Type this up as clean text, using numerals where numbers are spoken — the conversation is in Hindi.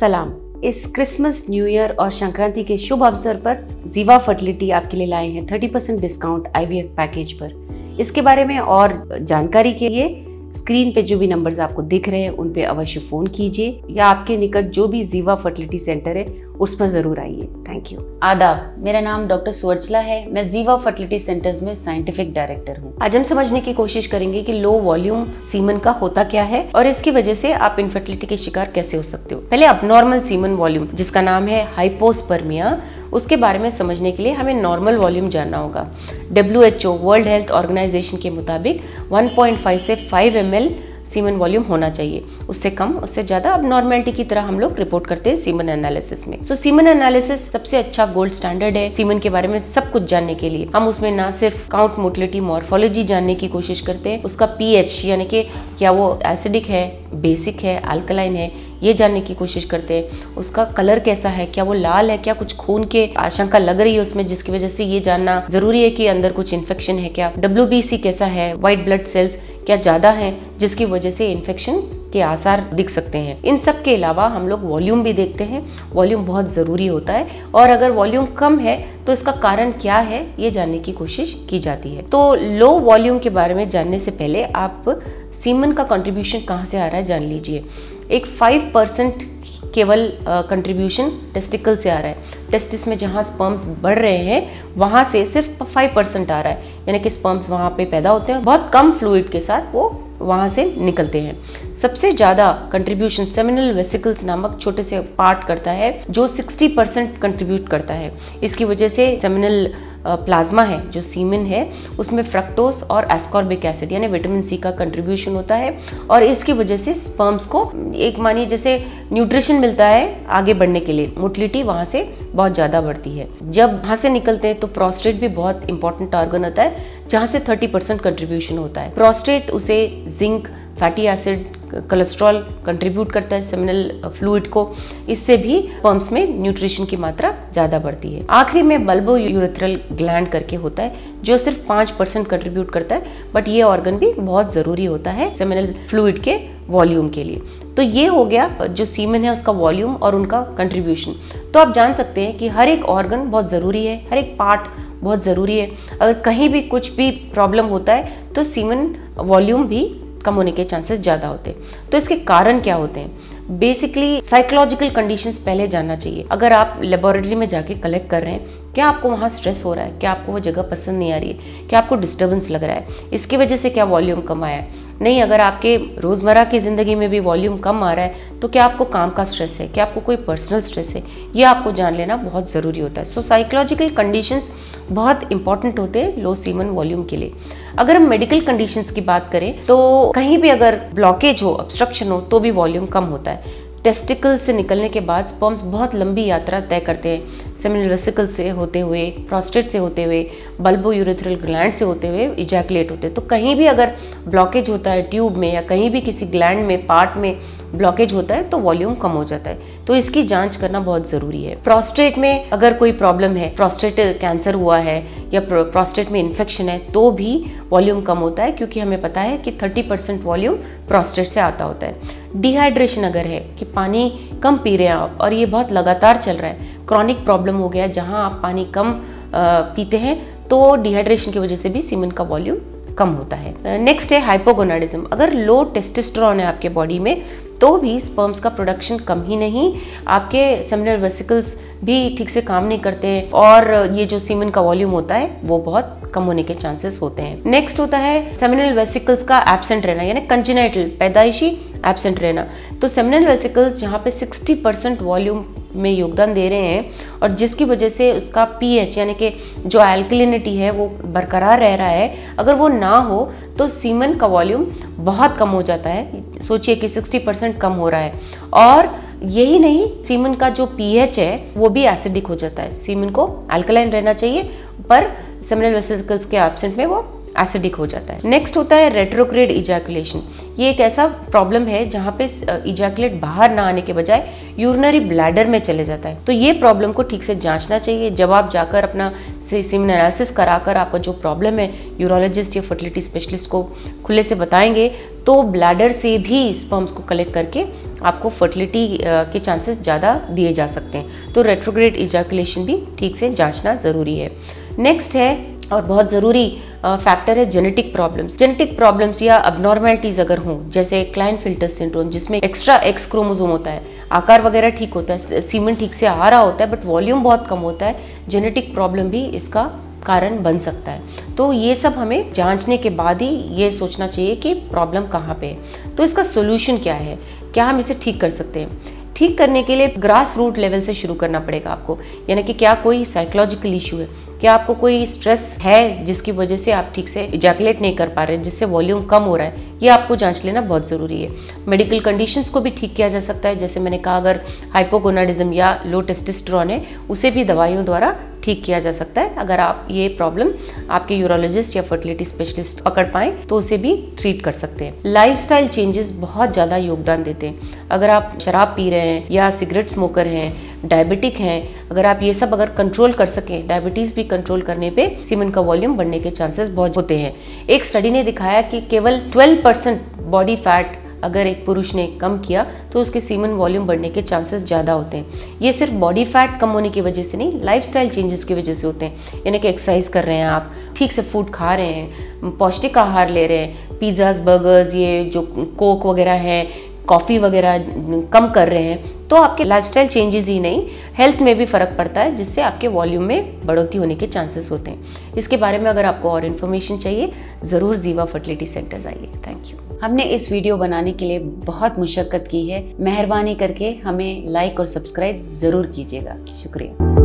सलाम। इस क्रिसमस, न्यू ईयर और संक्रांति के शुभ अवसर पर जीवा फर्टिलिटी आपके लिए लाए हैं 30% डिस्काउंट IVF पैकेज पर। इसके बारे में और जानकारी के लिए स्क्रीन पे जो भी नंबर्स आपको दिख रहे हैं उन पे अवश्य फोन कीजिए या आपके निकट जो भी जीवा फर्टिलिटी सेंटर है उस पर जरूर आइए। Thank you. आदाब, मेरा नाम डॉक्टर सुवर्चला है। मैं जीवा फर्टिलिटी सेंटर्स में साइंटिफिक डायरेक्टर हूँ। आज हम समझने की कोशिश करेंगे कि लो वॉल्यूम सीमन का होता क्या है और इसकी वजह से आप इनफर्टिलिटी के शिकार कैसे हो सकते हो। पहले अबनॉर्मल सीमन वॉल्यूम, जिसका नाम है हाइपोस्पर्मिया, उसके बारे में समझने के लिए हमें नॉर्मल वॉल्यूम जानना होगा। WHO वर्ल्ड हेल्थ ऑर्गेनाइजेशन के मुताबिक 1.5 से 5 ml सीमन वॉल्यूम होना चाहिए। उससे कम, उससे ज्यादा अब नॉर्मेलिटी की तरह हम लोग रिपोर्ट करते हैं सीमन एनालिसिस में। सीमन एनालिसिस सबसे अच्छा गोल्ड स्टैंडर्ड है सीमन के बारे में सब कुछ जानने के लिए। हम उसमें ना सिर्फ काउंट, मोटिलिटी, मॉर्फोलॉजी जानने की कोशिश करते हैं, उसका pH यानी कि क्या वो एसिडिक है, बेसिक है, अल्कलाइन है, ये जानने की कोशिश करते हैं। उसका कलर कैसा है, क्या वो लाल है, क्या कुछ खून के आशंका लग रही है उसमें, जिसकी वजह से ये जानना जरूरी है कि अंदर कुछ इन्फेक्शन है क्या। WBC कैसा है, व्हाइट ब्लड सेल्स क्या ज्यादा हैं जिसकी वजह से इन्फेक्शन के आसार दिख सकते हैं। इन सब के अलावा हम लोग वॉल्यूम भी देखते हैं। वॉल्यूम बहुत ज़रूरी होता है और अगर वॉल्यूम कम है तो इसका कारण क्या है ये जानने की कोशिश की जाती है। तो लो वॉल्यूम के बारे में जानने से पहले आप सीमन का कंट्रीब्यूशन कहाँ से आ रहा है जान लीजिए। एक 5% केवल कंट्रीब्यूशन टेस्टिकल से आ रहा है। टेस्टिस में जहाँ स्पर्म्स बढ़ रहे हैं वहाँ से सिर्फ 5% आ रहा है, यानी कि स्पर्म्स वहाँ पे पैदा होते हैं, बहुत कम फ्लूइड के साथ वो वहाँ से निकलते हैं। सबसे ज़्यादा कंट्रीब्यूशन सेमिनल वेसिकल्स नामक छोटे से पार्ट करता है जो 60% कंट्रीब्यूट करता है। इसकी वजह से सेमिनल प्लाज्मा है जो सीमेन है उसमें फ्रक्टोज और एस्कॉर्बिक एसिड यानी विटामिन C का कंट्रीब्यूशन होता है और इसकी वजह से स्पर्म्स को एक मानिए जैसे न्यूट्रिशन मिलता है आगे बढ़ने के लिए, मोटिलिटी वहाँ से बहुत ज़्यादा बढ़ती है। जब वहाँ से निकलते हैं तो प्रोस्टेट भी बहुत इंपॉर्टेंट ऑर्गन होता है जहाँ से 30% कंट्रीब्यूशन होता है। प्रोस्टेट उसे zinc, fatty acid, cholesterol contribute करता है सेमिनल फ्लूइड को, इससे भी स्पर्म्स में न्यूट्रिशन की मात्रा ज़्यादा बढ़ती है। आखिरी में बल्बो यूरेथ्रल ग्लैंड करके होता है जो सिर्फ 5% कंट्रीब्यूट करता है, बट ये ऑर्गन भी बहुत ज़रूरी होता है सेमिनल फ्लूइड के वॉल्यूम के लिए। तो ये हो गया जो सीमन है उसका वॉल्यूम और उनका कंट्रीब्यूशन। तो आप जान सकते हैं कि हर एक ऑर्गन बहुत ज़रूरी है, हर एक पार्ट बहुत ज़रूरी है। अगर कहीं भी कुछ भी प्रॉब्लम होता है तो सीमन वॉल्यूम भी कम होने के चांसेस ज़्यादा होते हैं। तो इसके कारण क्या होते हैं? बेसिकली साइकोलॉजिकल कंडीशंस पहले जानना चाहिए। अगर आप लेबोरेटरी में जाके कलेक्ट कर रहे हैं, क्या आपको वहाँ स्ट्रेस हो रहा है, क्या आपको वो जगह पसंद नहीं आ रही है, क्या आपको डिस्टर्बेंस लग रहा है, इसकी वजह से क्या वॉल्यूम कम आया है? नहीं, अगर आपके रोज़मर्रा की ज़िंदगी में भी वॉल्यूम कम आ रहा है तो क्या आपको काम का स्ट्रेस है, क्या आपको कोई पर्सनल स्ट्रेस है, ये आपको जान लेना बहुत ज़रूरी होता है। सो साइकोलॉजिकल कंडीशंस बहुत इंपॉर्टेंट होते हैं लो सीमन वॉल्यूम के लिए। अगर हम मेडिकल कंडीशंस की बात करें तो कहीं भी अगर ब्लॉकेज हो, ऑब्स्ट्रक्शन हो तो भी वॉल्यूम कम होता है। टेस्टिकल से निकलने के बाद स्पर्म्स बहुत लंबी यात्रा तय करते हैं, सेमिनल वेसिकल से होते हुए, प्रोस्टेट से होते हुए, बल्बो यूरेथ्रल ग्लैंड से होते हुए इजैकुलेट होते हैं। तो कहीं भी अगर ब्लॉकेज होता है ट्यूब में या कहीं भी किसी ग्लैंड में, पार्ट में ब्लॉकेज होता है तो वॉल्यूम कम हो जाता है। तो इसकी जांच करना बहुत ज़रूरी है। प्रोस्टेट में अगर कोई प्रॉब्लम है, प्रोस्टेट कैंसर हुआ है या प्रोस्टेट में इन्फेक्शन है तो भी वॉल्यूम कम होता है, क्योंकि हमें पता है कि 30% वॉल्यूम प्रोस्टेट से आता होता है। डिहाइड्रेशन अगर है कि पानी कम पी रहे हैं आप और ये बहुत लगातार चल रहा है, क्रॉनिक प्रॉब्लम हो गया जहां आप पानी कम पीते हैं, तो डिहाइड्रेशन की वजह से भी सीमन का वॉल्यूम कम होता है। नेक्स्ट है हाइपोगोनाडिज्म। अगर लो टेस्टोस्टेरोन है आपके बॉडी में तो भी स्पर्म्स का प्रोडक्शन कम ही नहीं, आपके सेमिनल वेसिकल्स भी ठीक से काम नहीं करते और ये जो सीमन का वॉल्यूम होता है वो बहुत कम होने के चांसेस होते हैं। नेक्स्ट होता है सेमिनल वेसिकल्स का एब्सेंट रहना, यानी कंजेनाइटल, पैदाइशी एब्सेंट रहना। तो सेमिनल वेसिकल्स जहाँ पे 60% वॉल्यूम में योगदान दे रहे हैं और जिसकी वजह से उसका pH यानी कि जो एल्कलिनिटी है वो बरकरार रह रहा है, अगर वो ना हो तो सीमन का वॉल्यूम बहुत कम हो जाता है। सोचिए कि 60% कम हो रहा है और यही नहीं, सीमन का जो pH है वो भी एसिडिक हो जाता है। सीमन को अल्कलाइन रहना चाहिए पर सेमिनल वेसिकल्स के एब्सेंट में वो एसिडिक हो जाता है। नेक्स्ट होता है रेट्रोग्रेड इजैकुलेशन। ये एक ऐसा प्रॉब्लम है जहाँ पे इजैकुलेट बाहर ना आने के बजाय यूरिनरी ब्लैडर में चले जाता है। तो ये प्रॉब्लम को ठीक से जांचना चाहिए। जब आप जाकर अपना सीमन एनालिसिस कराकर आपका जो प्रॉब्लम है यूरोलॉजिस्ट या फर्टिलिटी स्पेशलिस्ट को खुले से बताएंगे तो ब्लैडर से भी स्पर्म्स को कलेक्ट करके आपको फर्टिलिटी के चांसेस ज़्यादा दिए जा सकते हैं। तो रेट्रोग्रेड इजैकुलेशन भी ठीक से जांचना ज़रूरी है। नेक्स्ट है और बहुत ज़रूरी फैक्टर है जेनेटिक प्रॉब्लम्स या अबनॉर्मैलिटीज़ अगर हों, जैसे क्लाइनफिल्टर सिंड्रोम जिसमें एक्स्ट्रा एक्स क्रोमोसोम होता है, आकार वगैरह ठीक होता है, सीमेन ठीक से आ रहा होता है बट वॉल्यूम बहुत कम होता है, जेनेटिक प्रॉब्लम भी इसका कारण बन सकता है। तो ये सब हमें जांचने के बाद ही ये सोचना चाहिए कि प्रॉब्लम कहाँ पे है। तो इसका सोल्यूशन क्या है, क्या हम इसे ठीक कर सकते हैं? ठीक करने के लिए ग्रास रूट लेवल से शुरू करना पड़ेगा आपको, यानी कि क्या कोई साइकोलॉजिकल इशू है, क्या आपको कोई स्ट्रेस है जिसकी वजह से आप ठीक से इजैकुलेट नहीं कर पा रहे हैं, जिससे वॉल्यूम कम हो रहा है, ये आपको जांच लेना बहुत ज़रूरी है। मेडिकल कंडीशंस को भी ठीक किया जा सकता है, जैसे मैंने कहा अगर हाइपोगोनाडिज्म या लो टेस्टोस्टेरोन है उसे भी दवाइयों द्वारा ठीक किया जा सकता है। अगर आप ये प्रॉब्लम आपके यूरोलॉजिस्ट या फर्टिलिटी स्पेशलिस्ट पकड़ पाएँ तो उसे भी ट्रीट कर सकते हैं। लाइफस्टाइल चेंजेस बहुत ज़्यादा योगदान देते हैं। अगर आप शराब पी रहे हैं या सिगरेट स्मोकर हैं, डायबिटिक हैं, अगर आप ये सब अगर कंट्रोल कर सकें, डायबिटीज़ भी कंट्रोल करने पे सीमेन का वॉल्यूम बढ़ने के चांसेस बहुत होते हैं। एक स्टडी ने दिखाया कि केवल 12% बॉडी फैट अगर एक पुरुष ने कम किया तो उसके सीमेन वॉल्यूम बढ़ने के चांसेस ज़्यादा होते हैं। ये सिर्फ बॉडी फैट कम होने की वजह से नहीं, लाइफस्टाइल चेंजेस की वजह से होते हैं। यानी कि एक्सरसाइज कर रहे हैं आप, ठीक से फूड खा रहे हैं, पौष्टिक आहार ले रहे हैं, पिज़्ज़ाज, बर्गर्स, ये जो कोक वगैरह है, कॉफ़ी वगैरह कम कर रहे हैं, तो आपके लाइफस्टाइल चेंजेस ही नहीं, हेल्थ में भी फ़र्क पड़ता है, जिससे आपके वॉल्यूम में बढ़ोतरी होने के चांसेस होते हैं। इसके बारे में अगर आपको और इन्फॉर्मेशन चाहिए ज़रूर जीवा फर्टिलिटी सेंटर्स आइए। Thank you. हमने इस वीडियो बनाने के लिए बहुत मुशक्कत की है, मेहरबानी करके हमें लाइक और सब्सक्राइब ज़रूर कीजिएगा। शुक्रिया।